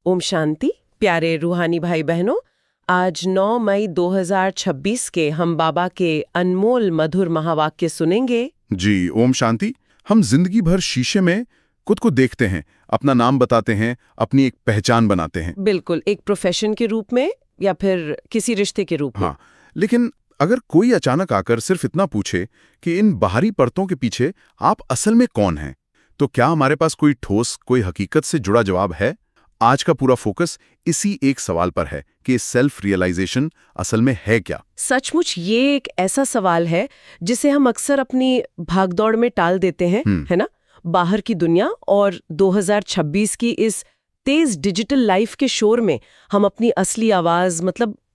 ओम शांति। प्यारे रूहानी भाई बहनों, आज 9 मई 2026 के हम बाबा के अनमोल मधुर महावाक्य सुनेंगे। जी, ओम शांति। हम जिंदगी भर शीशे में खुद को देखते हैं, अपना नाम बताते हैं, अपनी एक पहचान बनाते हैं। बिल्कुल, एक प्रोफेशन के रूप में या फिर किसी रिश्ते के रूप में। हाँ, लेकिन अगर कोई अचानक आकर सिर्फ इतना पूछे कि इन बाहरी परतों के पीछे आप असल में कौन हैं, तो क्या हमारे पास कोई ठोस, कोई हकीकत से जुड़ा जवाब है? आज का पूरा फोकस इसी एक सवाल पर है कि सेल्फ रियलाइजेशन असल में है क्या। सचमुच ये एक ऐसा सवाल है जिसे हम अक्सर अपनी भागदौड़ में टाल देते हैं, है ना? बाहर की दुनिया और 2026 की इस तेज डिजिटल लाइफ के शोर में हम अपनी असली आवाज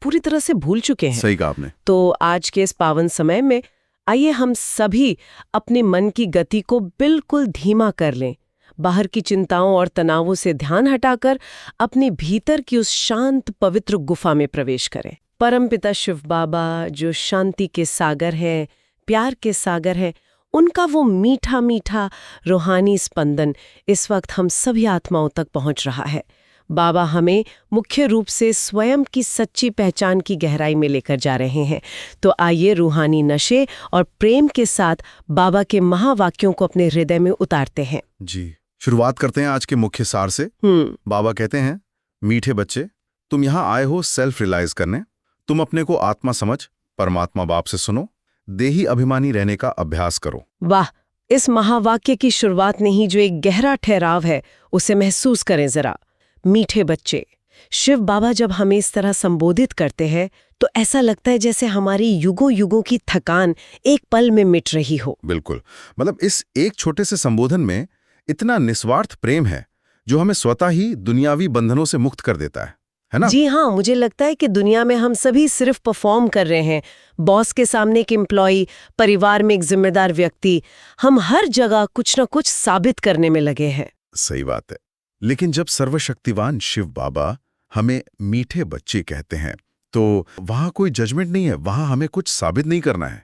पूरी तरह से भूल चुके हैं। सही कहा आपने। तो आज के इस पावन समय में आइए हम सभी अपने मन की गति को बिल्कुल धीमा कर लें, बाहर की चिंताओं और तनावों से ध्यान हटाकर अपने भीतर की उस शांत पवित्र गुफा में प्रवेश करें। परमपिता शिव बाबा जो शांति के सागर हैं, प्यार के सागर हैं, उनका वो मीठा मीठा रूहानी स्पंदन इस वक्त हम सभी आत्माओं तक पहुंच रहा है। बाबा हमें मुख्य रूप से स्वयं की सच्ची पहचान की गहराई में लेकर जा रहे हैं। तो आइए रूहानी नशे और प्रेम के साथ बाबा के महावाक्यों को अपने हृदय में उतारते हैं। जी, शुरुआत करते हैं आज के मुख्य सार से। बाबा कहते हैं, मीठे बच्चे, तुम यहाँ आए हो सेल्फ रियलाइज करने। तुम अपने को आत्मा समझ परमात्मा बाप से सुनो, देही अभिमानी रहने का अभ्यास करो। वाह, इस महावाक्य की शुरुआत में ही जो एक गहरा ठहराव है उसे महसूस करें जरा। मीठे बच्चे, शिव बाबा जब हमें इस तरह संबोधित करते हैं तो ऐसा लगता है जैसे हमारी युगों युगों की थकान एक पल में मिट रही हो। बिल्कुल, इस एक छोटे से संबोधन में इतना निस्वार्थ प्रेम है जो हमें स्वतः ही दुनियावी बंधनों से मुक्त कर देता है ना? जी हाँ, मुझे लगता है कि दुनिया में हम सभी सिर्फ परफॉर्म कर रहे हैं। बॉस के सामने एक एम्प्लॉय, परिवार में एक जिम्मेदार व्यक्ति, हम हर जगह कुछ न कुछ साबित करने में लगे हैं। सही बात है। लेकिन जब सर्वशक्तिवान शिव बाबा हमें मीठे बच्चे कहते हैं तो वहां कोई जजमेंट नहीं है, वहां हमें कुछ साबित नहीं करना है।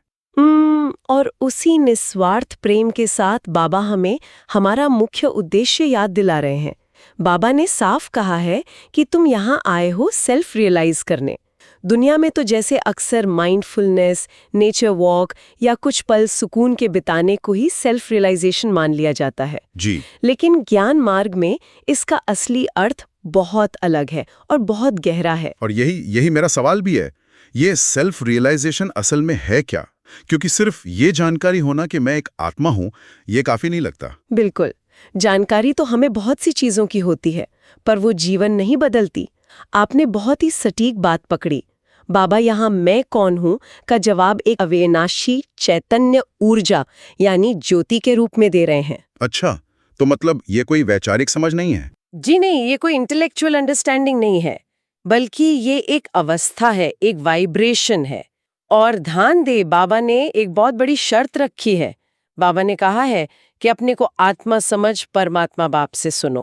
और उसी निस्वार्थ प्रेम के साथ बाबा हमें हमारा मुख्य उद्देश्य याद दिला रहे हैं। बाबा ने साफ कहा है कि तुम यहाँ आए हो सेल्फ रियलाइज करने। दुनिया में तो जैसे अक्सर माइंडफुलनेस, नेचर वॉक या कुछ पल सुकून के बिताने को ही सेल्फ रियलाइजेशन मान लिया जाता है। जी। लेकिन ज्ञान मार्ग में इसका असली अर्थ बहुत अलग है और बहुत गहरा है। और यही मेरा सवाल भी है, ये सेल्फ रियलाइजेशन असल में है क्या? क्योंकि सिर्फ ये जानकारी होना कि मैं एक आत्मा हूं, ये काफी नहीं लगता। बिल्कुल, जानकारी तो हमें बहुत सी चीजों की होती है, पर वो जीवन नहीं बदलती। आपने बहुत ही सटीक बात पकड़ी। बाबा यहाँ मैं कौन हूँ का जवाब एक अविनाशी चैतन्य ऊर्जा यानी ज्योति के रूप में दे रहे हैं। अच्छा, तो ये कोई वैचारिक समझ नहीं है? जी नहीं, ये कोई इंटेलेक्चुअल अंडरस्टैंडिंग नहीं है, बल्कि ये एक अवस्था है, एक वाइब्रेशन है। और ध्यान दे, बाबा ने एक बहुत बड़ी शर्त रखी है। बाबा ने कहा है कि अपने को आत्मा समझ परमात्मा बाप से सुनो।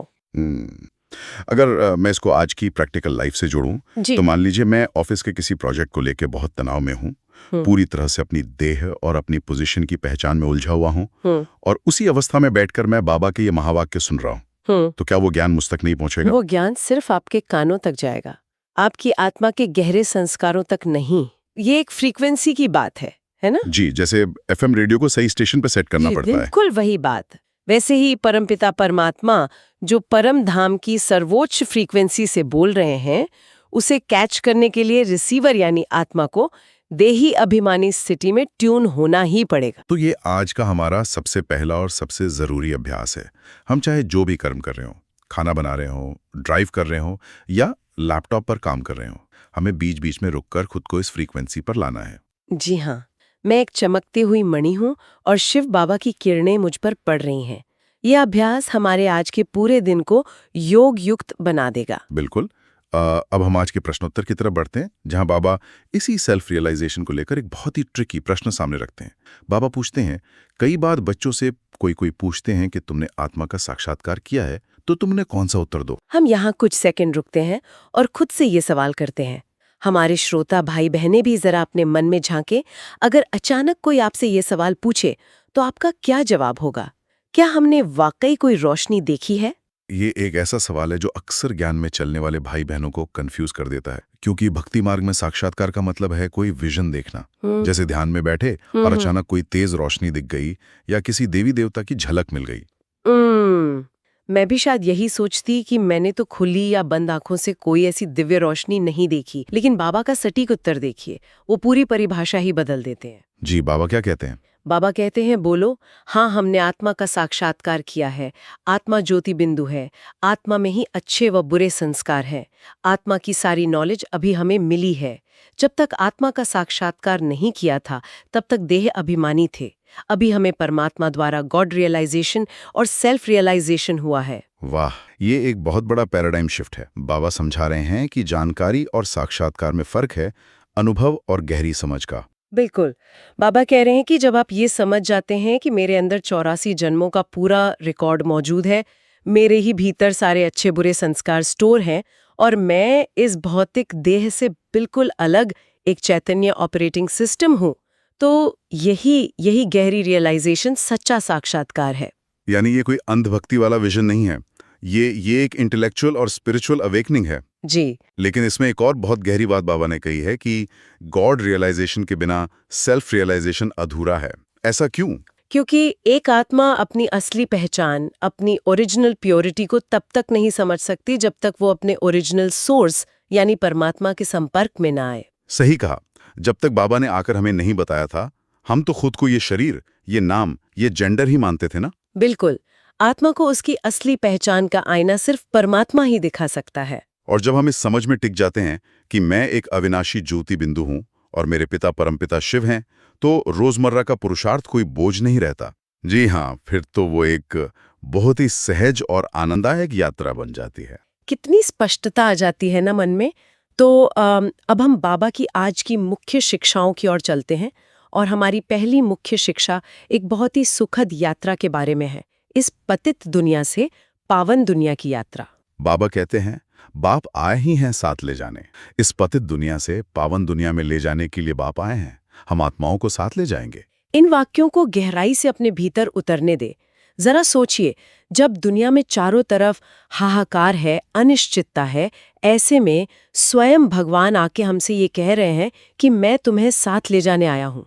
अगर मैं इसको आज की प्रैक्टिकल लाइफ से जोड़ूं, तो मान लीजिए मैं ऑफिस के किसी प्रोजेक्ट को लेके बहुत तनाव में हूं, पूरी तरह से अपनी देह और अपनी पोजीशन की पहचान में उलझा हुआ हूं, और उसी अवस्था में बैठकर मैं बाबा के ये महावाक्य सुन रहा हूं, तो क्या वो ज्ञान मुझ तक नहीं पहुंचेगा? वो ज्ञान सिर्फ आपके कानों तक जाएगा, आपकी आत्मा के गहरे संस्कारों तक नहीं। ये एक फ्रीक्वेंसी की बात है ना? जी, जैसे एफएम रेडियो को सही स्टेशन पे सेट करना पड़ता है। बिल्कुल वही बात। वैसे ही परमपिता परमात्मा जो परम धाम की सर्वोच्च फ्रीक्वेंसी से बोल रहे हैं, उसे कैच करने के लिए रिसीवर यानी आत्मा को देही अभिमानी स्थिति में ट्यून होना ही पड़ेगा। तो ये आज का हमारा सबसे पहला और सबसे जरूरी अभ्यास है। हम चाहे जो भी कर्म कर रहे हो, खाना बना रहे हो, ड्राइव कर रहे हो या लैपटॉप पर काम कर रहे हो, हमें बीच बीच में रुककर खुद को इस फ्रीक्वेंसी पर लाना है। जी हाँ, मैं एक चमकती हुई मणि हूँ और शिव बाबा की किरणें मुझ पर पड़ रही हैं। यह अभ्यास हमारे आज के पूरे दिन को योग युक्त बना देगा। बिल्कुल। अब हम आज के प्रश्नोत्तर की तरफ बढ़ते हैं, जहां बाबा इसी सेल्फ रियलाइजेशन को लेकर एक बहुत ही ट्रिकी प्रश्न सामने रखते हैं। बाबा पूछते हैं, कई बार बच्चों से कोई पूछते हैं कि तुमने आत्मा का साक्षात्कार किया है, तो तुमने कौन सा उत्तर दो? हम यहाँ कुछ सेकंड रुकते हैं और खुद से ये सवाल करते हैं। हमारे श्रोता भाई बहनें भी जरा अपने मन में झांके। अगर अचानक कोई आपसे ये सवाल पूछे तो आपका क्या जवाब होगा? क्या हमने वाकई कोई रोशनी देखी है? ये एक ऐसा सवाल है जो अक्सर ज्ञान में चलने वाले भाई बहनों को कंफ्यूज कर देता है, क्योंकि भक्ति मार्ग में साक्षात्कार का मतलब है कोई विजन देखना, जैसे ध्यान में बैठे और अचानक कोई तेज रोशनी दिख गई या किसी देवी देवता की झलक मिल गई। मैं भी शायद यही सोचती कि मैंने तो खुली या बंद आंखों से कोई ऐसी दिव्य रोशनी नहीं देखी, लेकिन बाबा का सटीक उत्तर देखिए, वो पूरी परिभाषा ही बदल देते हैं। जी, बाबा क्या कहते हैं? बाबा कहते हैं, बोलो, हाँ, हमने आत्मा का साक्षात्कार किया है। आत्मा ज्योति बिंदु है। आत्मा में ही अच्छे व बुरे संस्कार हैं। आत्मा की सारी नॉलेज अभी हमें मिली है। जब तक आत्मा का साक्षात्कार नहीं किया था, तब तक देह अभिमानी थे। अभी हमें परमात्मा द्वारा गॉड रियलाइजेशन और सेल्फ रियलाइजेशन हुआ है। वाह, ये एक बहुत बड़ा पैराडाइम शिफ्ट है। बाबा समझा रहे हैं कि जानकारी और साक्षात्कार में फर्क है, अनुभव और गहरी समझ का। बिल्कुल। बाबा कह रहे हैं कि जब आप ये समझ जाते हैं कि मेरे अंदर 84 जन्मों का पूरा रिकॉर्ड मौजूद है, मेरे ही भीतर सारे अच्छे बुरे संस्कार स्टोर हैं, और मैं इस भौतिक देह से बिल्कुल अलग एक चैतन्य ऑपरेटिंग सिस्टम हूँ, तो यही गहरी रियलाइजेशन सच्चा साक्षात्कार है। यानी ये कोई अंधभक्ति वाला विजन नहीं है, ये एक इंटेलेक्चुअल और स्पिरिचुअल अवेकनिंग है। जी। लेकिन इसमें एक और बहुत गहरी बात बाबा ने कही है कि गॉड रियलाइजेशन के बिना सेल्फ रियलाइजेशन अधूरा है। ऐसा क्यों? क्योंकि एक आत्मा अपनी असली पहचान, अपनी ओरिजिनल प्योरिटी को तब तक नहीं समझ सकती जब तक वो अपने ओरिजिनल सोर्स यानी परमात्मा के संपर्क में ना आए। सही कहा। जब तक बाबा ने आकर हमें नहीं बताया था, हम तो खुद को ये शरीर, ये नाम, ये जेंडर ही मानते थे ना। बिल्कुल। आत्मा को उसकी असली पहचान का आईना सिर्फ परमात्मा ही दिखा सकता है। और जब हम इस समझ में टिक जाते हैं कि मैं एक अविनाशी ज्योति बिंदु हूं और मेरे पिता परमपिता शिव हैं, तो रोजमर्रा का पुरुषार्थ कोई बोझ नहीं रहता। जी हाँ, फिर तो वो एक बहुत ही सहज और आनंददायक यात्रा बन जाती है। कितनी स्पष्टता आ जाती है ना मन में। तो अब हम बाबा की आज की मुख्य शिक्षाओं की ओर चलते हैं, और हमारी पहली मुख्य शिक्षा एक बहुत ही सुखद यात्रा के बारे में है, इस पतित दुनिया से पावन दुनिया की यात्रा। बाबा कहते हैं, बाप आए ही हैं साथ ले जाने। इस पतित दुनिया से पावन दुनिया में ले जाने के लिए बाप आए हैं। हम आत्माओं को साथ ले जाएंगे। इन वाक्यों को गहराई से अपने भीतर उतरने दे। जरा सोचिए, जब दुनिया में चारों तरफ हाहाकार है, अनिश्चितता है, ऐसे में स्वयं भगवान आके हमसे ये कह रहे हैं कि मैं तुम्हें साथ ले जाने आया हूं।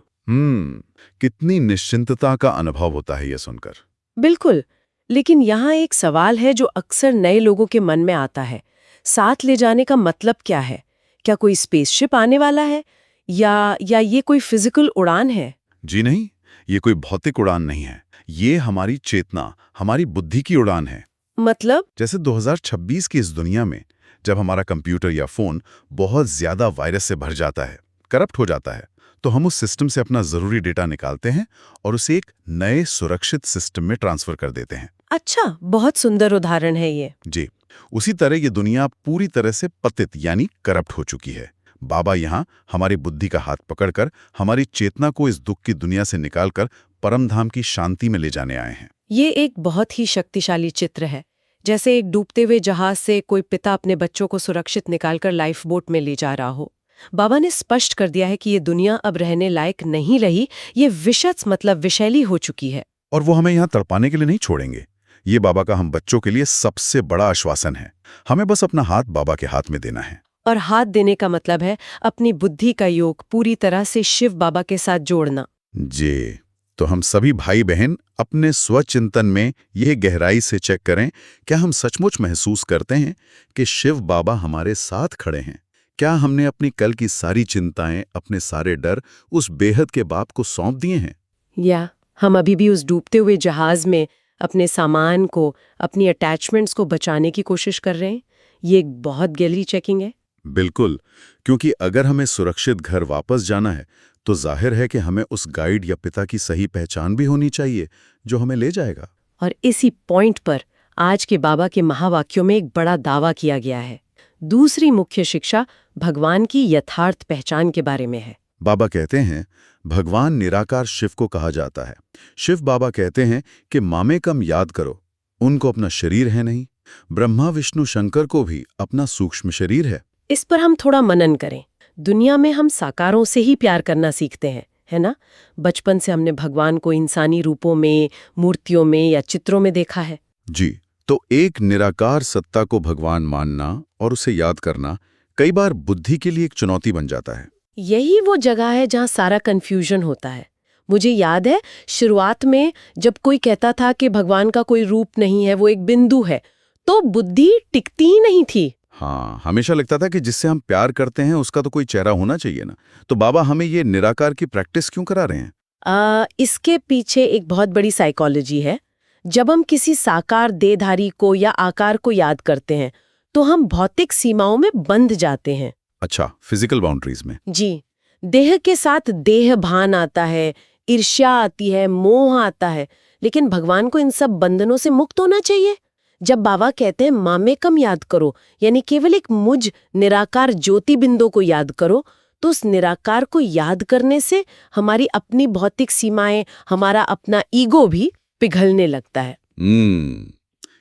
कितनी निश्चिंतता का अनुभव होता है ये सुनकर। बिल्कुल। लेकिन यहाँ एक सवाल है जो अक्सर नए लोगों के मन में आता है। साथ ले जाने का मतलब क्या है? क्या कोई स्पेसशिप आने वाला है, या ये कोई फिजिकल उड़ान है? जी नहीं, ये कोई भौतिक उड़ान नहीं है। ये हमारी चेतना, हमारी बुद्धि की उड़ान है। मतलब? जैसे 2026 की इस दुनिया में जब हमारा कंप्यूटर या फोन बहुत ज्यादा वायरस से भर जाता है, करप्ट हो जाता है, तो हम उस सिस्टम से अपना जरूरी डेटा निकालते हैं और उसे एक नए सुरक्षित सिस्टम में ट्रांसफर कर देते हैं। अच्छा, बहुत सुंदर उदाहरण है ये। जी, उसी तरह ये दुनिया पूरी तरह से पतित यानी करप्ट हो चुकी है। बाबा यहाँ हमारी बुद्धि का हाथ पकड़कर हमारी चेतना को इस दुख की दुनिया से निकालकर परमधाम की शांति में ले जाने आए हैं। ये एक बहुत ही शक्तिशाली चित्र है, जैसे एक डूबते हुए जहाज से कोई पिता अपने बच्चों को सुरक्षित निकालकर लाइफ बोट में ले जा रहा हो। बाबा ने स्पष्ट कर दिया है कि ये दुनिया अब रहने लायक नहीं रही, ये विषत्स मतलब विषैली हो चुकी है। और वो हमें यहाँ तड़पाने के लिए नहीं छोड़ेंगे। ये बाबा का हम बच्चों के लिए सबसे बड़ा आश्वासन है। हमें बस अपना हाथ बाबा के हाथ में देना है। और हाथ देने का मतलब है अपनी बुद्धि का योग पूरी तरह से शिव बाबा के साथ जोड़ना। जी, तो हम सभी भाई बहन अपने स्वचिंतन में यह गहराई से चेक करें, क्या हम सचमुच महसूस करते हैं कि शिव बाबा हमारे साथ खड़े हैं? क्या हमने अपनी कल की सारी चिंताएं, अपने सारे डर उस बेहद के बाप को सौंप दिए हैं? या हम अभी भी उस डूबते हुए जहाज में अपने सामान को, अपनी अटैचमेंट्स को बचाने की कोशिश कर रहे हैं? ये एक बहुत गहरी चेकिंग है। बिल्कुल, क्योंकि अगर हमें सुरक्षित घर वापस जाना है तो जाहिर है कि हमें उस गाइड या पिता की सही पहचान भी होनी चाहिए जो हमें ले जाएगा। और इसी पॉइंट पर आज के बाबा के महावाक्यों में एक बड़ा दावा किया गया है। दूसरी मुख्य शिक्षा भगवान की यथार्थ पहचान के बारे में है। बाबा कहते हैं, भगवान निराकार शिव को कहा जाता है। शिव बाबा कहते हैं कि मामे कम याद करो, उनको अपना शरीर है नहीं। ब्रह्मा विष्णु शंकर को भी अपना सूक्ष्म शरीर है। इस पर हम थोड़ा मनन करें। दुनिया में हम साकारों से ही प्यार करना सीखते हैं, है ना? बचपन से हमने भगवान को इंसानी रूपों में, मूर्तियों में या चित्रों में देखा है। जी, तो एक निराकार सत्ता को भगवान मानना और उसे याद करना कई बार बुद्धि के लिए एक चुनौती बन जाता है। यही वो जगह है जहाँ सारा कंफ्यूजन होता है। मुझे याद है शुरुआत में जब कोई कहता था कि भगवान का कोई रूप नहीं है, वो एक बिंदु है, तो बुद्धि टिकती ही नहीं थी। हाँ, हमेशा लगता था कि जिससे हम प्यार करते हैं उसका तो कोई चेहरा होना चाहिए ना। तो बाबा हमें ये निराकार की प्रैक्टिस क्यों करा रहे हैं? इसके पीछे एक बहुत बड़ी साइकोलॉजी है। जब हम किसी साकार देहधारी को या आकार को याद करते हैं तो हम भौतिक सीमाओं में बंध जाते हैं। अच्छा, फिजिकल बाउंड्रीज में। जी, देह के साथ देह भान आता है, ईर्ष्या आती है, मोह आता है, लेकिन भगवान को इन सब बंधनों से मुक्त होना चाहिए। जब बाबा कहते हैं मामेकम याद करो, यानी केवल एक मुझ निराकार ज्योति बिंदु को याद करो, तो उस निराकार को याद करने से हमारी अपनी भौतिक सीमाएं, हमारा अपना ईगो भी पिघलने लगता है।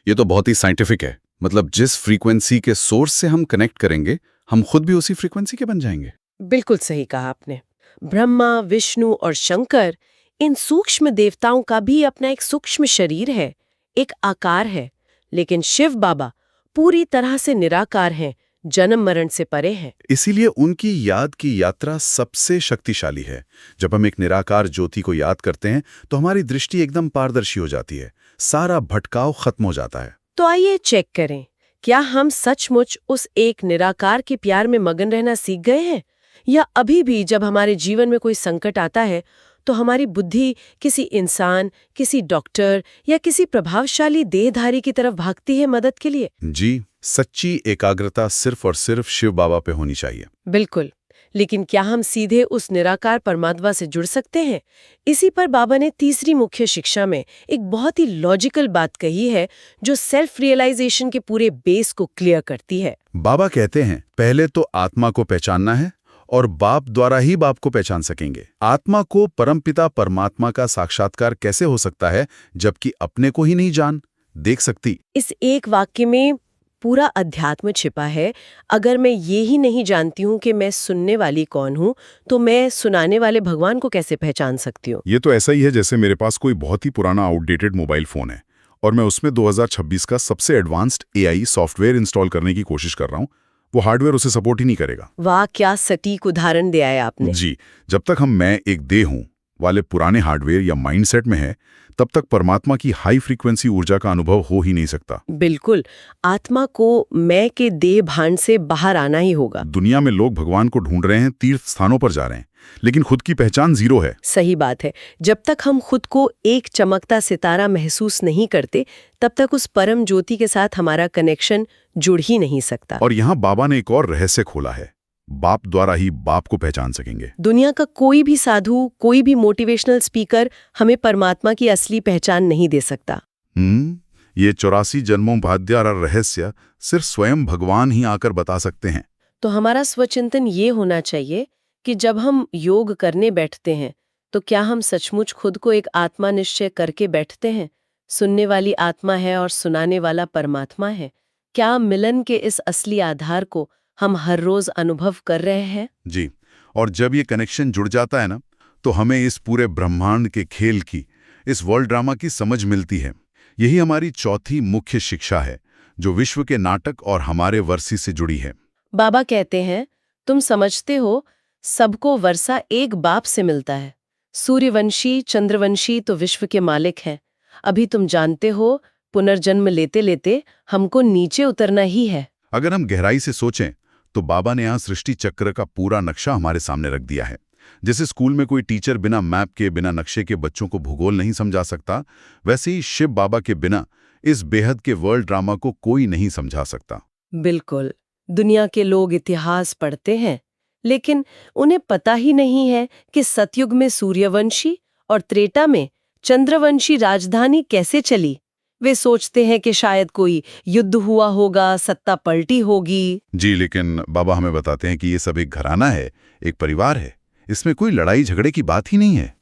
ये तो बहुत ही साइंटिफिक है। मतलब जिस फ्रीक्वेंसी के सोर्स से हम कनेक्ट करेंगे, हम खुद भी उसी फ्रीक्वेंसी के बन जाएंगे। बिल्कुल सही कहा आपने। ब्रह्मा, विष्णु और शंकर, इन सूक्ष्म देवताओं का भी अपना एक सूक्ष्म शरीर है, एक आकार है, लेकिन शिव बाबा पूरी तरह से निराकार हैं, जन्म मरण से परे हैं। इसीलिए उनकी याद की यात्रा सबसे शक्तिशाली है। जब हम एक निराकार ज्योति को याद करते हैं तो हमारी दृष्टि एकदम पारदर्शी हो जाती है, सारा भटकाव खत्म हो जाता है। तो आइए चेक करें, क्या हम सचमुच उस एक निराकार के प्यार में मगन रहना सीख गए हैं, या अभी भी जब हमारे जीवन में कोई संकट आता है तो हमारी बुद्धि किसी इंसान, किसी डॉक्टर या किसी प्रभावशाली देहधारी की तरफ भागती है मदद के लिए? जी, सच्ची एकाग्रता सिर्फ और सिर्फ शिव बाबा पे होनी चाहिए। बिल्कुल। लेकिन क्या हम सीधे उस निराकार परमात्मा से जुड़ सकते हैं? इसी पर बाबा ने तीसरी मुख्य शिक्षा में एक बहुत ही लॉजिकल बात कही है, जो सेल्फ रियलाइजेशन के पूरे बेस को क्लियर करती है। बाबा कहते हैं, पहले तो आत्मा को पहचानना है और बाप द्वारा ही बाप को पहचान सकेंगे। आत्मा को परमपिता परमात्मा का साक्षात्कार कैसे हो सकता है जबकि अपने को ही नहीं देख सकती? इस एक वाक्य में पूरा अध्यात्म छिपा है। अगर मैं ये ही नहीं जानती हूँ कि मैं सुनने वाली कौन हूँ, तो मैं सुनाने वाले भगवान को कैसे पहचान सकती हूँ? ये तो ऐसा ही है जैसे मेरे पास कोई बहुत ही पुराना आउटडेटेड मोबाइल फोन है और मैं उसमें 2026 का सबसे एडवांस्ड AI सॉफ्टवेयर इंस्टॉल करने की कोशिश कर रहा हूँ। वो हार्डवेयर उसे सपोर्ट ही नहीं करेगा। वाह, क्या सटीक उदाहरण दिया है आपने। जी, जब तक हम मैं एक देह हूँ वाले पुराने हार्डवेयर या माइंडसेट में है, तब तक परमात्मा की हाई फ्रीक्वेंसी ऊर्जा का अनुभव हो ही नहीं सकता। बिल्कुल, आत्मा को मैं के देह भान से बाहर आना ही होगा। दुनिया में लोग भगवान को ढूंढ रहे हैं, तीर्थ स्थानों पर जा रहे हैं, लेकिन खुद की पहचान जीरो है। सही बात है। जब तक हम खुद को एक चमकता सितारा महसूस नहीं करते, तब तक उस परम ज्योति के साथ हमारा कनेक्शन जुड़ ही नहीं सकता। और यहाँ बाबा ने एक और रहस्य खोला है, बाप द्वारा ही बाप को पहचान सकेंगे। दुनिया का कोई भी साधु, कोई भी मोटिवेशनल स्पीकर हमें परमात्मा की असली पहचान नहीं दे सकता। ये 84 जन्मों भाद्यार रहस्य सिर्फ स्वयं भगवान ही आकर बता सकते हैं। तो हमारा स्वचिंतन ये होना चाहिए कि जब हम योग करने बैठते हैं तो क्या हम सचमुच खुद को एक आत्मा निश्चय करके बैठते हैं? सुनने वाली आत्मा है और सुनाने वाला परमात्मा है। क्या मिलन के इस असली आधार को हम हर रोज अनुभव कर रहे हैं? जी, और जब ये कनेक्शन जुड़ जाता है ना, तो हमें इस पूरे ब्रह्मांड के खेल की, इस वर्ल्ड ड्रामा की समझ मिलती है। यही हमारी चौथी मुख्य शिक्षा है, जो विश्व के नाटक और हमारे वर्षी से जुड़ी है। बाबा कहते हैं, तुम समझते हो सबको वर्षा एक बाप से मिलता है। सूर्यवंशी, चंद्रवंशी तो विश्व के मालिक हैं। अभी तुम जानते हो, पुनर्जन्म लेते लेते हमको नीचे उतरना ही है। अगर हम गहराई से सोचें तो बाबा ने यहाँ सृष्टि चक्र का पूरा नक्शा हमारे सामने रख दिया है। जैसे स्कूल में कोई टीचर बिना मैप के, बिना नक्शे के बच्चों को भूगोल नहीं समझा सकता, वैसे ही शिव बाबा के बिना इस बेहद के वर्ल्ड ड्रामा को कोई नहीं समझा सकता। बिल्कुल। दुनिया के लोग इतिहास पढ़ते हैं, लेकिन उन्हें पता ही नहीं है कि सतयुग में सूर्यवंशी और त्रेता में चंद्रवंशी राजधानी कैसे चली। वे सोचते हैं कि शायद कोई युद्ध हुआ होगा, सत्ता पलटी होगी। जी, लेकिन बाबा हमें बताते हैं कि ये सब एक घराना है, एक परिवार है। इसमें कोई लड़ाई झगड़े की बात ही नहीं है।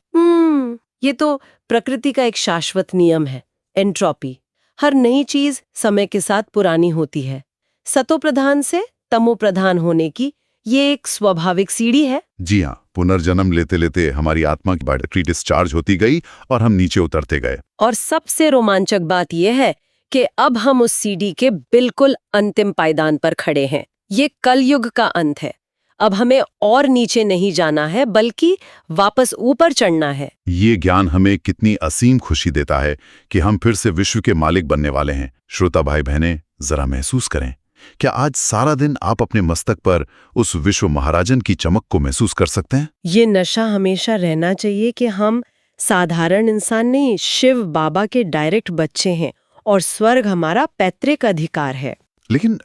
ये तो प्रकृति का एक शाश्वत नियम है, एंट्रोपी। हर नई चीज समय के साथ पुरानी होती है। सतो प्रधान से तमो प्रधान होने की ये एक स्वाभाविक सीढ़ी है। जी हाँ, पुनर्जन्म लेते लेते हमारी आत्मा की बैटरी डिस्चार्ज होती गई और हम नीचे उतरते गए। और सबसे रोमांचक बात यह है कि अब हम उस सीढ़ी के बिल्कुल अंतिम पायदान पर खड़े हैं। ये कलयुग का अंत है। अब हमें और नीचे नहीं जाना है बल्कि वापस ऊपर चढ़ना है। ये ज्ञान हमें कितनी असीम खुशी देता है कि हम फिर से विश्व के मालिक बनने वाले हैं। श्रोता भाई बहनें, जरा महसूस करें, क्या आज सारा दिन आप अपने मस्तक पर उस विश्व महाराजन की चमक को महसूस कर सकते हैं? ये नशा हमेशा रहना चाहिए कि हम साधारण इंसान नहीं, शिव बाबा के डायरेक्ट बच्चे हैं और स्वर्ग हमारा पैतृक अधिकार है। लेकिन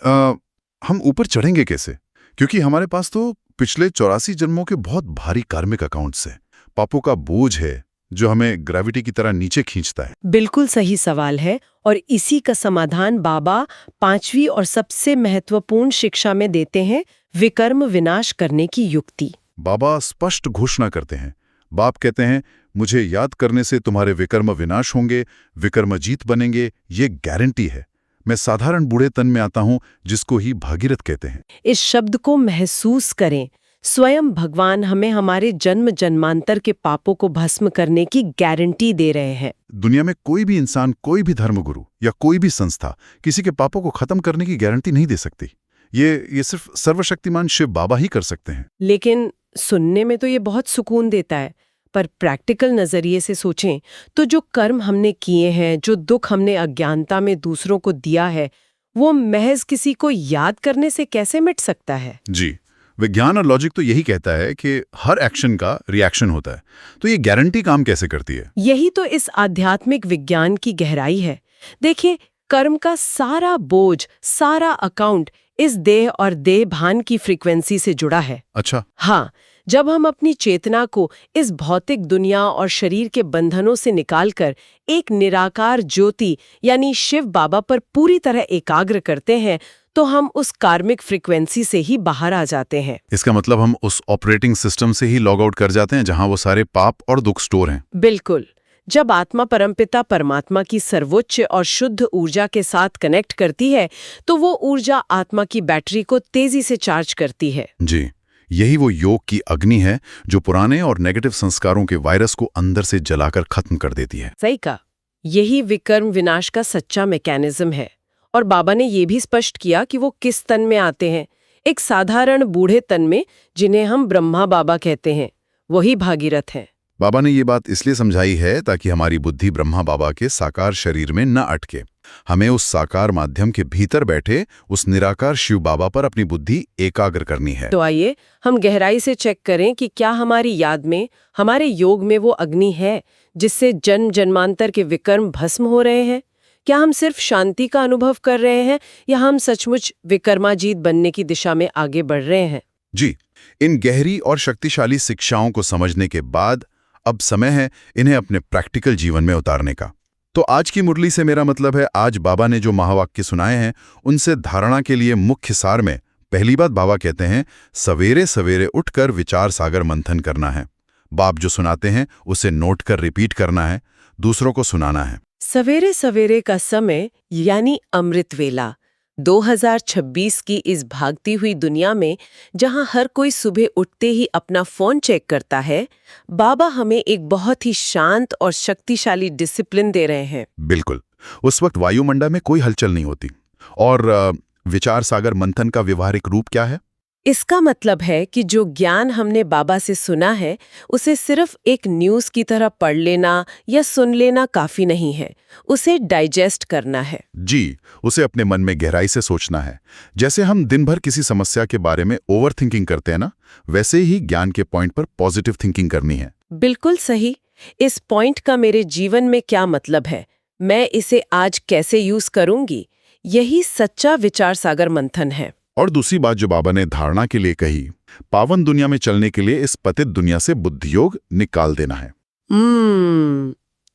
हम ऊपर चढ़ेंगे कैसे? क्योंकि हमारे पास तो पिछले 84 जन्मों के बहुत भारी कार्मिक अकाउंट्स हैं। पापों का बोझ है जो हमें ग्रेविटी की तरह नीचे खींचता है। बिल्कुल सही सवाल है और इसी का समाधान बाबा 5वीं और सबसे महत्वपूर्ण शिक्षा में देते हैं, विकर्म विनाश करने की युक्ति। बाबा स्पष्ट घोषणा करते हैं। बाप कहते हैं, मुझे याद करने से तुम्हारे विकर्म विनाश होंगे, विकर्मजीत बनेंगे, ये गारंटी है। मैं साधारण बूढ़े तन में आता हूं जिसको ही भागीरथ कहते हैं। इस शब्द को महसूस करें। स्वयं भगवान हमें हमारे जन्म जन्मांतर के पापों को भस्म करने की गारंटी दे रहे हैं। दुनिया में कोई भी इंसान, कोई भी धर्मगुरु या कोई भी संस्था किसी के पापों को खत्म करने की गारंटी नहीं दे सकती। ये सिर्फ सर्वशक्तिमान शिव बाबा ही कर सकते हैं। लेकिन सुनने में तो ये बहुत सुकून देता है, पर प्रैक्टिकल नजरिए से सोचें तो जो कर्म हमने किए हैं, जो दुख हमने अज्ञानता में दूसरों को दिया है, वो महज किसी को याद करने से कैसे मिट सकता है? जी, विज्ञान और लॉजिक तो यही कहता है कि हर एक्शन का रिएक्शन होता है। तो ये गारंटी काम कैसे करती है? यही तो इस आध्यात्मिक विज्ञान की गहराई है। देखिए, कर्म का सारा बोझ, सारा अकाउंट इस देह और देह भान की फ्रीक्वेंसी से जुड़ा है। अच्छा। हाँ, जब हम अपनी चेतना को इस भौतिक दुनिया और शरीर के बंधनों से निकालकर एक निराकार ज्योति यानी शिव बाबा पर पूरी तरह एकाग्र करते हैं, तो हम उस कार्मिक फ्रीक्वेंसी से ही बाहर आ जाते हैं। इसका मतलब हम उस ऑपरेटिंग सिस्टम से ही लॉग आउट कर जाते हैं जहां वो सारे पाप और दुख स्टोर हैं। बिल्कुल। जब आत्मा परमपिता परमात्मा की सर्वोच्च और शुद्ध ऊर्जा के साथ कनेक्ट करती है, तो वो ऊर्जा आत्मा की बैटरी को तेजी से चार्ज करती है। जी, यही वो योग की अग्नि है जो पुराने और नेगेटिव संस्कारों के वायरस को अंदर से जलाकर खत्म कर देती है। सही कहा। यही विकर्म विनाश का सच्चा मैकेनिज्म है। और बाबा ने ये भी स्पष्ट किया कि वो किस तन में आते हैं। एक साधारण बूढ़े तन में, जिन्हें हम ब्रह्मा बाबा कहते हैं, वही भागीरथ हैं। बाबा ने ये बात इसलिए समझाई है ताकि हमारी बुद्धि ब्रह्मा बाबा के साकार शरीर में न अटके। हमें उस साकार माध्यम के भीतर बैठे उस निराकार शिव बाबा पर अपनी बुद्धि एकाग्र करनी है। तो आइए हम गहराई से चेक करें कि क्या हमारी याद में, हमारे योग में वो अग्नि है जिससे जन्म जन्मांतर के विकर्म भस्म हो रहे हैं। क्या हम सिर्फ शांति का अनुभव कर रहे हैं या हम सचमुच विकर्माजीत बनने की दिशा में आगे बढ़ रहे हैं? जी, इन गहरी और शक्तिशाली शिक्षाओं को समझने के बाद अब समय है इन्हें अपने प्रैक्टिकल जीवन में उतारने का। तो आज की मुरली से मेरा मतलब है, आज बाबा ने जो महावाक्य सुनाए हैं उनसे धारणा के लिए मुख्य सार में पहली बात बाबा कहते हैं, सवेरे सवेरे उठकर विचार सागर मंथन करना है। बाप जो सुनाते हैं उसे नोट कर रिपीट करना है, दूसरों को सुनाना है। सवेरे सवेरे का समय यानी अमृत वेला। 2026 की इस भागती हुई दुनिया में जहां हर कोई सुबह उठते ही अपना फोन चेक करता है, बाबा हमें एक बहुत ही शांत और शक्तिशाली डिसिप्लिन दे रहे हैं। बिल्कुल। उस वक्त वायुमंडल में कोई हलचल नहीं होती। और विचार सागर मंथन का व्यवहारिक रूप क्या है? इसका मतलब है कि जो ज्ञान हमने बाबा से सुना है, उसे सिर्फ एक न्यूज़ की तरह पढ़ लेना या सुन लेना काफी नहीं है। उसे डाइजेस्ट करना है। जी, उसे अपने मन में गहराई से सोचना है। जैसे हम दिन भर किसी समस्या के बारे में ओवर थिंकिंग करते हैं ना, वैसे ही ज्ञान के पॉइंट पर पॉजिटिव थिंकिंग करनी है। बिल्कुल सही। इस पॉइंट का मेरे जीवन में क्या मतलब है, मैं इसे आज कैसे यूज करूंगी, यही सच्चा विचार सागर मंथन है। और दूसरी बात जो बाबा ने धारणा के लिए कही, पावन दुनिया में चलने के लिए इस पतित दुनिया से बुद्धियोग निकाल देना है।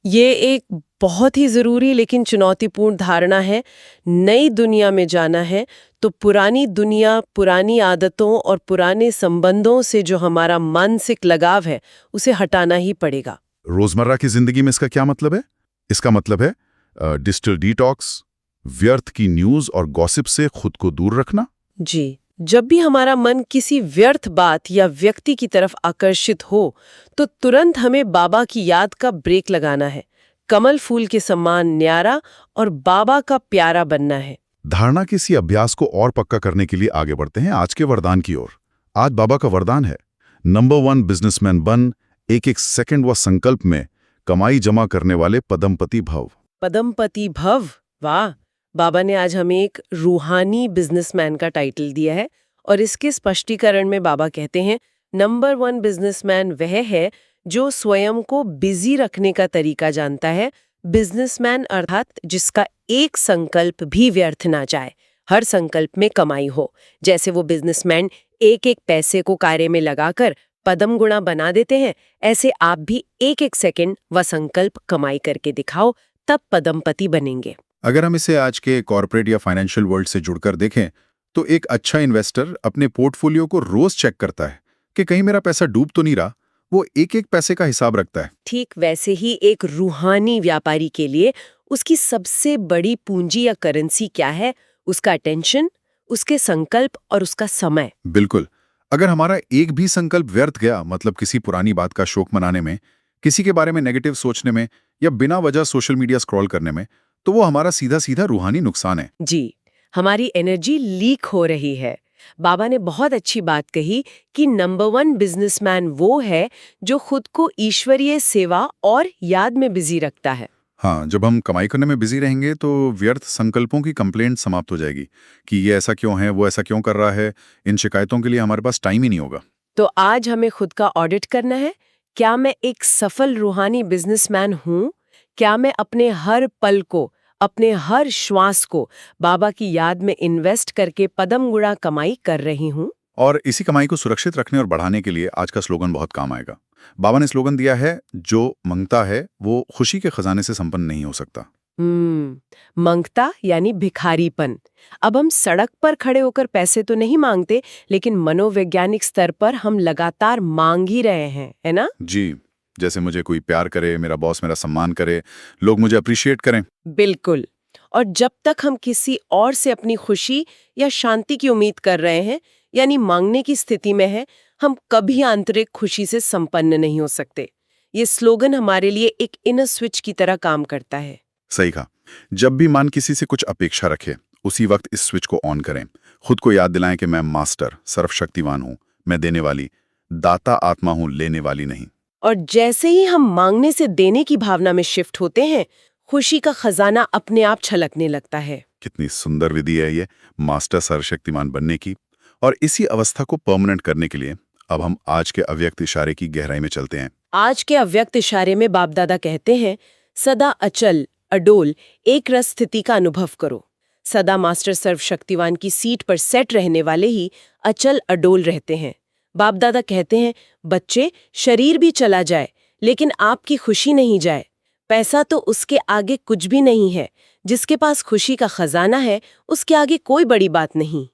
ये एक बहुत ही जरूरी लेकिन चुनौतीपूर्ण धारणा है। नई दुनिया में जाना है तो पुरानी दुनिया, पुरानी आदतों और पुराने संबंधों से जो हमारा मानसिक लगाव है, उसे हटाना ही पड़ेगा। रोजमर्रा की जिंदगी में इसका क्या मतलब है? इसका मतलब है डिजिटल डिटॉक्स, व्यर्थ की न्यूज और गॉसिप से खुद को दूर रखना। जी, जब भी हमारा मन किसी व्यर्थ बात या व्यक्ति की तरफ आकर्षित हो, तो तुरंत हमें बाबा की याद का ब्रेक लगाना है। कमल फूल के समान न्यारा और बाबा का प्यारा बनना है। धारणा के इसी अभ्यास को और पक्का करने के लिए आगे बढ़ते हैं आज के वरदान की ओर। आज बाबा का वरदान है, नंबर 1 बिजनेसमैन बन, एक एक सेकंड व संकल्प में कमाई जमा करने वाले पदमपति भव। पदमपति भव, वाह! बाबा ने आज हमें एक रूहानी बिजनेसमैन का टाइटल दिया है और इसके स्पष्टीकरण में बाबा कहते हैं, नंबर 1 बिजनेसमैन वह है जो स्वयं को बिजी रखने का तरीका जानता है। बिजनेसमैन अर्थात जिसका एक संकल्प भी व्यर्थ ना जाए, हर संकल्प में कमाई हो। जैसे वो बिजनेसमैन एक एक पैसे को कार्य में लगाकर पदम गुणा बना देते हैं, ऐसे आप भी एक एक सेकंड व संकल्प कमाई करके दिखाओ, तब पदमपति बनेंगे। अगर हम इसे आज के कॉर्पोरेट या फाइनेंशियल वर्ल्ड से जुड़कर देखें तो एक अच्छा इन्वेस्टर अपने पोर्टफोलियो को रोज चेक करता है कि कहीं मेरा पैसा डूब तो नहीं रहा। वो एक एक पैसे का हिसाब रखता है। ठीक वैसे ही एक रूहानी व्यापारी के लिए उसकी सबसे बड़ी पूंजी या करेंसी क्या है? उसका अटेंशन, उसके संकल्प और उसका समय। बिल्कुल। अगर हमारा एक भी संकल्प व्यर्थ गया, मतलब किसी पुरानी बात का शोक मनाने में, किसी के बारे में नेगेटिव सोचने में या बिना वजह सोशल मीडिया स्क्रॉल करने में, तो वो हमारा सीधा सीधा रूहानी नुकसान है। जी, हमारी एनर्जी लीक हो रही है। बाबा ने बहुत अच्छी बात कही कि नंबर 1 बिजनेसमैन वो है जो खुद को ईश्वरीय सेवा और याद में बिजी रखता है। हाँ, जब हम कमाई करने में बिजी रहेंगे तो व्यर्थ संकल्पों की कंप्लेंट समाप्त हो जाएगी कि ये ऐसा क्यों है, वो ऐसा क्यों कर रहा है। इन शिकायतों के लिए हमारे पास टाइम ही नहीं होगा। तो आज हमें खुद का ऑडिट करना है। क्या मैं एक सफल रूहानी बिजनेसमैन हूँ? क्या मैं अपने हर पल को, अपने हर श्वास को बाबा की याद में इन्वेस्ट करके पदम गुणा कमाई कर रही हूँ? और इसी कमाई को सुरक्षित रखने और बढ़ाने के लिए आज का स्लोगन बहुत काम आएगा। बाबा ने स्लोगन दिया है, जो मांगता है वो खुशी के खजाने से संपन्न नहीं हो सकता। मांगता यानी भिखारीपन। अब हम सड़क पर खड़े होकर पैसे तो नहीं मांगते, लेकिन मनोवैज्ञानिक स्तर पर हम लगातार मांग ही रहे हैं, है ना? जी, जैसे मुझे कोई प्यार करे, मेरा बॉस मेरा सम्मान करे, लोग मुझे अप्रिशिएट करें। बिल्कुल। और जब तक हम किसी और से अपनी खुशी या शांति की उम्मीद कर रहे हैं, यानी मांगने की स्थिति में है, हम कभी आंतरिक खुशी से संपन्न नहीं हो सकते। ये स्लोगन हमारे लिए एक इनर स्विच की तरह काम करता है। सही कहा। जब भी मन किसी से कुछ अपेक्षा रखे, उसी वक्त इस स्विच को ऑन करें। खुद को याद दिलाएं कि मैं मास्टर, सर्वशक्तिवान हूं, मैं देने वाली, दाता आत्मा हूं, लेने वाली नहीं। और जैसे ही हम मांगने से देने की भावना में शिफ्ट होते हैं, खुशी का खजाना अपने आप छलकने लगता है। कितनी सुंदर विधि है ये मास्टर सर्वशक्तिमान बनने की। और इसी अवस्था को परमानेंट करने के लिए अब हम आज के अव्यक्त इशारे की गहराई में चलते हैं। आज के अव्यक्त इशारे में बाप दादा कहते हैं, सदा अचल, अडोल, एक रस स्थिति का अनुभव करो। सदा मास्टर सर्वशक्तिवान की सीट पर सेट रहने वाले ही अचल अडोल रहते हैं। बाप दादा कहते हैं, बच्चे, शरीर भी चला जाए लेकिन आपकी खुशी नहीं जाए। पैसा तो उसके आगे कुछ भी नहीं है। जिसके पास खुशी का खजाना है, उसके आगे कोई बड़ी बात नहीं।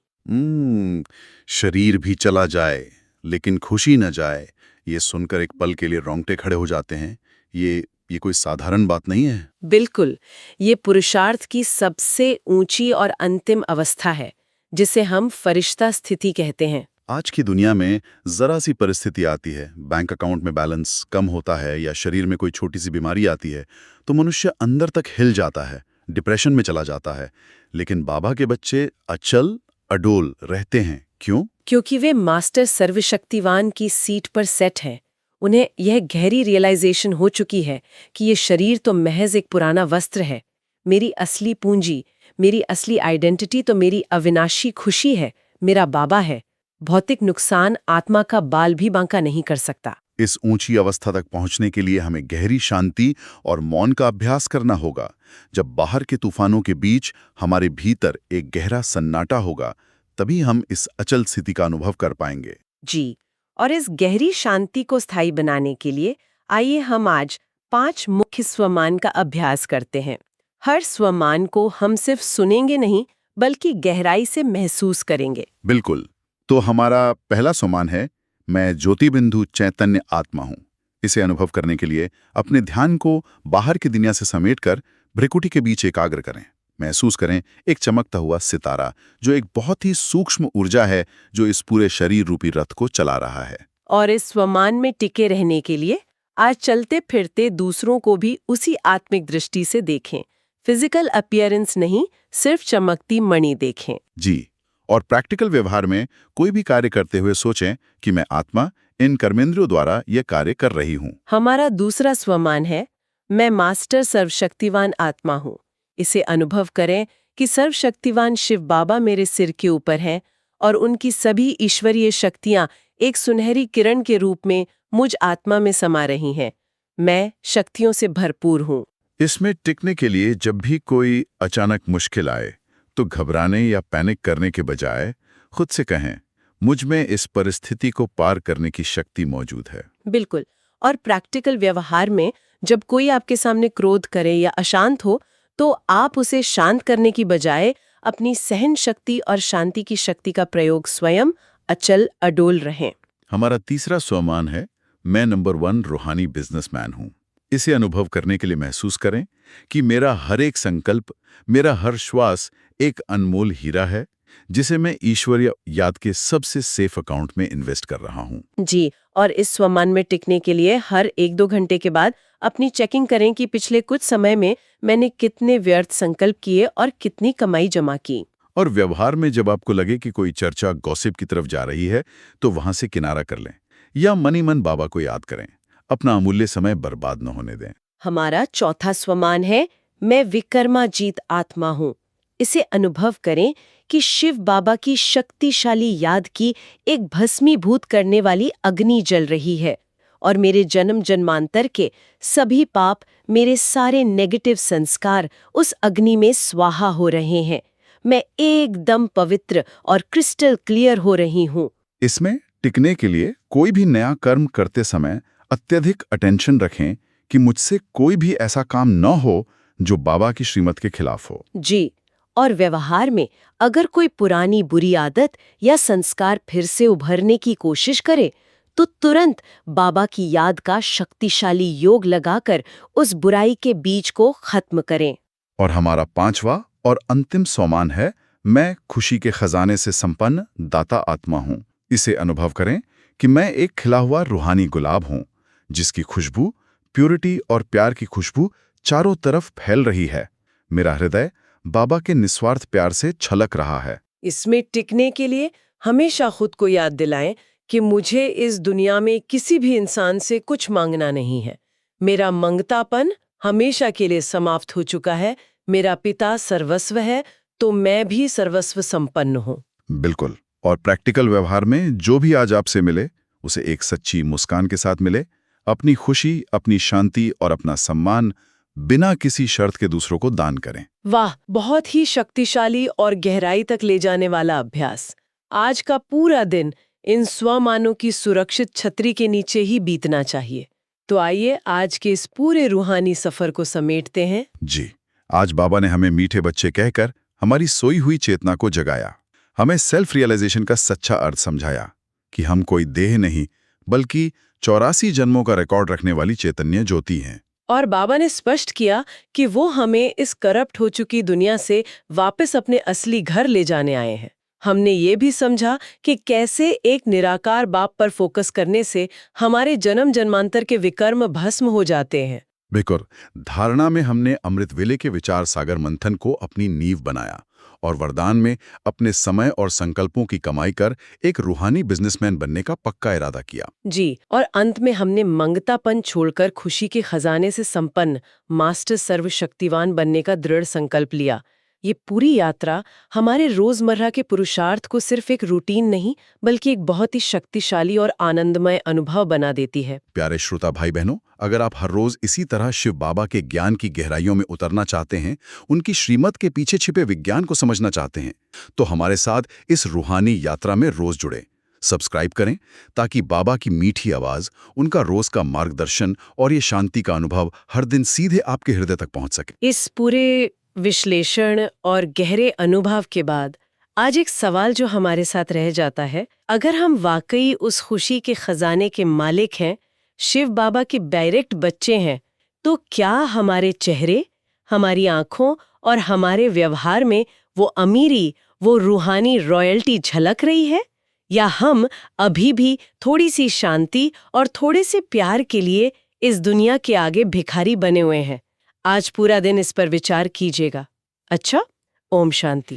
शरीर भी चला जाए लेकिन खुशी न जाए, ये सुनकर एक पल के लिए रोंगटे खड़े हो जाते हैं। ये कोई साधारण बात नहीं है। बिल्कुल, ये पुरुषार्थ की सबसे ऊंची और अंतिम अवस्था है, जिसे हम फरिश्ता स्थिति कहते हैं। आज की दुनिया में जरा सी परिस्थिति आती है, बैंक अकाउंट में बैलेंस कम होता है या शरीर में कोई छोटी सी बीमारी आती है, तो मनुष्य अंदर तक हिल जाता है, डिप्रेशन में चला जाता है। लेकिन बाबा के बच्चे अचल अडोल रहते हैं। क्यों? क्योंकि वे मास्टर सर्वशक्तिवान की सीट पर सेट हैं। उन्हें यह गहरी रियलाइजेशन हो चुकी है कि ये शरीर तो महज एक पुराना वस्त्र है। मेरी असली पूंजी, मेरी असली आइडेंटिटी तो मेरी अविनाशी खुशी है, मेरा बाबा है। भौतिक नुकसान आत्मा का बाल भी बांका नहीं कर सकता। इस ऊंची अवस्था तक पहुंचने के लिए हमें गहरी शांति और मौन का अभ्यास करना होगा। जब बाहर के तूफानों के बीच हमारे भीतर एक गहरा सन्नाटा होगा, तभी हम इस अचल स्थिति का अनुभव कर पाएंगे। जी, और इस गहरी शांति को स्थायी बनाने के लिए आइए हम आज 5 मुख्य स्वमान का अभ्यास करते हैं। हर स्वमान को हम सिर्फ सुनेंगे नहीं, बल्कि गहराई से महसूस करेंगे। बिल्कुल। तो हमारा पहला स्वमान है, मैं ज्योतिबिंदु चैतन्य आत्मा हूं। इसे अनुभव करने के लिए अपने ध्यान को बाहर की दुनिया से समेटकर भ्रिकुटी के बीच एकाग्र करें। महसूस करें एक चमकता हुआ सितारा, जो एक बहुत ही सूक्ष्म ऊर्जा है जो इस पूरे शरीर रूपी रथ को चला रहा है। और इस स्वमान में टिके रहने के लिए आज चलते फिरते दूसरों को भी उसी आत्मिक दृष्टि से देखें। फिजिकल अपीयरेंस नहीं, सिर्फ चमकती मणि देखें। जी, और प्रैक्टिकल व्यवहार में कोई भी कार्य करते हुए सोचें कि मैं आत्मा इन कर्मेंद्रियों द्वारा ये कार्य कर रही हूँ। हमारा दूसरा स्वमान है, मैं मास्टर सर्वशक्तिवान आत्मा हूँ। इसे अनुभव करें कि सर्वशक्तिवान शिव बाबा मेरे सिर के ऊपर हैं और उनकी सभी ईश्वरीय शक्तियाँ एक सुनहरी किरण के रूप में मुझ आत्मा में समा रही हैं। मैं शक्तियों से भरपूर हूँ। इसमें टिकने के लिए जब भी कोई अचानक मुश्किल आए तो घबराने या पैनिक करने के बजाय खुद से कहें, मुझ में इस परिस्थिति को पार करने की शक्ति मौजूद है। बिल्कुल। और प्रैक्टिकल व्यवहार में जब कोई आपके सामने क्रोध करे या अशांत हो तो आप उसे शांत करने की बजाय अपनी सहन शक्ति और शांति की शक्ति का प्रयोग स्वयं अचल अडोल रहें। हमारा तीसरा स्वमान है, मैं नंबर 1 रूहानी बिजनेसमैन हूँ। इसे अनुभव करने के लिए महसूस करें कि मेरा हर एक संकल्प, मेरा हर श्वास एक अनमोल हीरा है जिसे मैं ईश्वरीय याद के सबसे सेफ अकाउंट में इन्वेस्ट कर रहा हूँ। जी, और इस स्वमान में टिकने के लिए हर 1-2 घंटे के बाद अपनी चेकिंग करें कि पिछले कुछ समय में मैंने कितने व्यर्थ संकल्प किए और कितनी कमाई जमा की। और व्यवहार में जब आपको लगे कि कोई चर्चा गॉसिप की तरफ जा रही है तो वहां से किनारा कर लें या मन ही मन बाबा को याद करें। अपना अमूल्य समय बर्बाद न होने दें। हमारा चौथा स्वमान है, मैं विकर्माजीत आत्मा हूँ। इसे अनुभव करें कि शिव बाबा की शक्तिशाली याद की एक भस्मीभूत करने वाली अग्नि जल रही है और मेरे जन्म जन्मांतर के सभी पाप, मेरे सारे नेगेटिव संस्कार उस अग्नि में स्वाहा हो रहे हैं। मैं एकदम पवित्र और क्रिस्टल क्लियर हो रही हूँ। इसमें टिकने के लिए कोई भी नया कर्म करते समय अत्यधिक अटेंशन रखें कि मुझसे कोई भी ऐसा काम न हो जो बाबा की श्रीमत के खिलाफ हो। जी, और व्यवहार में अगर कोई पुरानी बुरी आदत या संस्कार फिर से उभरने की कोशिश करे तो तुरंत बाबा की याद का शक्तिशाली योग लगाकर उस बुराई के बीज को खत्म करें। और हमारा 5वां और अंतिम स्वमान है, मैं खुशी के खजाने से संपन्न दाता आत्मा हूँ। इसे अनुभव करें कि मैं एक खिला हुआ रूहानी गुलाब हूँ जिसकी खुशबू, प्योरिटी और प्यार की खुशबू चारों तरफ फैल रही है। मेरा हृदय बाबा के निस्वार्थ प्यार से छलक रहा है। इसमें टिकने के लिए हमेशा खुद को याद दिलाएं कि मुझे इस दुनिया में किसी भी इंसान से कुछ मांगना नहीं है। मेरा मंगतापन हमेशा के लिए समाप्त हो चुका है। मेरा पिता सर्वस्व है तो मैं भी सर्वस्व संपन्न हूँ। बिल्कुल। और प्रैक्टिकल व्यवहार में जो भी आज आपसे मिले उसे एक सच्ची मुस्कान के साथ मिले। अपनी खुशी, अपनी शांति और अपना सम्मान बिना किसी शर्त के दूसरों को दान करें। वाह, बहुत ही शक्तिशाली और गहराई तक ले जाने वाला अभ्यास। आज का पूरा दिन इन स्वमानों की सुरक्षित छतरी के नीचे ही बीतना चाहिए। तो आइए आज के इस पूरे रूहानी सफर को समेटते हैं। जी, आज बाबा ने हमें मीठे बच्चे कहकर हमारी सोई हुई चेतना को जगाया, हमें सेल्फ रियलाइजेशन का सच्चा अर्थ समझाया कि हम कोई देह नहीं बल्कि 84 जन्मों का रिकॉर्ड रखने वाली चैतन्य ज्योति हैं। और बाबा ने स्पष्ट किया कि वो हमें इस करप्ट हो चुकी दुनिया से वापस अपने असली घर ले जाने आए हैं। हमने ये भी समझा कि कैसे एक निराकार बाप पर फोकस करने से हमारे जन्म जन्मांतर के विकर्म भस्म हो जाते हैं। बिल्कुल। धारणा में हमने अमृत वेले के विचार सागर मंथन को अपनी नींव बनाया और वरदान में अपने समय और संकल्पों की कमाई कर एक रूहानी बिजनेसमैन बनने का पक्का इरादा किया। जी, और अंत में हमने मंगतापन छोड़कर खुशी के खजाने से संपन्न मास्टर सर्वशक्तिवान बनने का दृढ़ संकल्प लिया। ये पूरी यात्रा हमारे रोजमर्रा के पुरुषार्थ को सिर्फ एक रूटीन नहीं बल्कि एक बहुत ही शक्तिशाली और आनंदमय अनुभव बना देती है। प्यारे श्रोता भाई बहनों, अगर आप हर रोज इसी तरह शिव बाबा के ज्ञान की गहराइयों में उतरना चाहते हैं, उनकी श्रीमत के पीछे छिपे विज्ञान को समझना चाहते हैं, तो हमारे साथ इस रूहानी यात्रा में रोज जुड़े। सब्सक्राइब करें ताकि बाबा की मीठी आवाज, उनका रोज का मार्गदर्शन और ये शांति का अनुभव हर दिन सीधे आपके हृदय तक पहुंच सके। इस पूरे विश्लेषण और गहरे अनुभव के बाद आज एक सवाल जो हमारे साथ रह जाता है, अगर हम वाकई उस खुशी के खजाने के मालिक हैं, शिव बाबा के डायरेक्ट बच्चे हैं, तो क्या हमारे चेहरे, हमारी आंखों और हमारे व्यवहार में वो अमीरी, वो रूहानी रॉयल्टी झलक रही है, या हम अभी भी थोड़ी सी शांति और थोड़े से प्यार के लिए इस दुनिया के आगे भिखारी बने हुए हैं। आज पूरा दिन इस पर विचार कीजिएगा। अच्छा, ओम शांति।